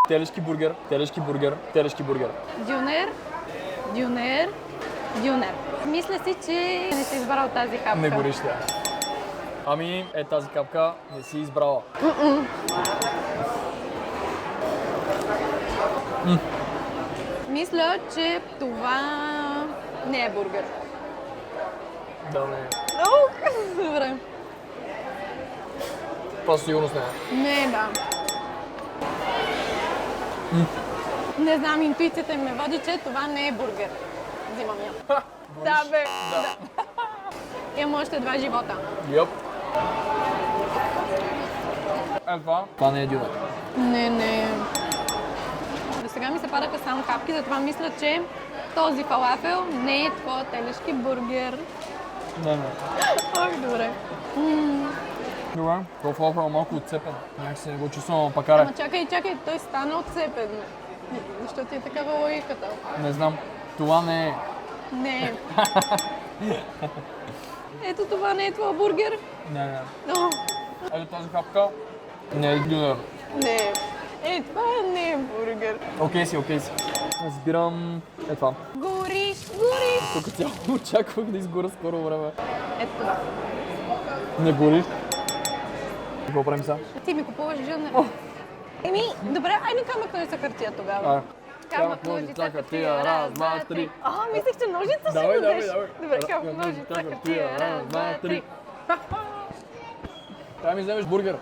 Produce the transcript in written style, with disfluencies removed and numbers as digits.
Телешки бургер, телешки бургер, телешки бургер. Дюнер, дюнер, дюнер. Мисля си, че не си избрал тази капка. Не гореща. Ами, тази капка не си избрала. Мисля, че това не е бургер. Да, не. Добре. Това със сигурност не е. Не, да. Не знам, интуицията ми ме води, че това не е бургер. Взимам я. Да, бе. Да. Имам още 2 живота. Йоп. Това? Това не е дюнер. Не. До сега ми се падаха само капки, затова мисля, че този фалафел не е твой телешки бургер. Не. Ох, добре. Добре. Това фалафел е малко отцепен. Някакси не го чувствам, пък каре. Ама чакай, той стана отцепен. Защо ти е такава логиката? Не знам. Това не е. Не. Ето това не е твой бургер. Не. О, Ето тази хапка не е дюнер. не. Това не е бургер. Окей си. Разбирам това. Гориш. Тук цяло очаквах да изгоря скоро време. Ето това. Не гориш. Какво правим сега? Ти ми купуваш жънер. Еми, добре, айде камък ножица хартия тогава. Ай. Камък ножица хартия, раз, два, три. Мислех, че ножица ще Давай. го дадеш. Добре, камък ножица хартия, раз, два, три. Трябва да ми вземеш бургер.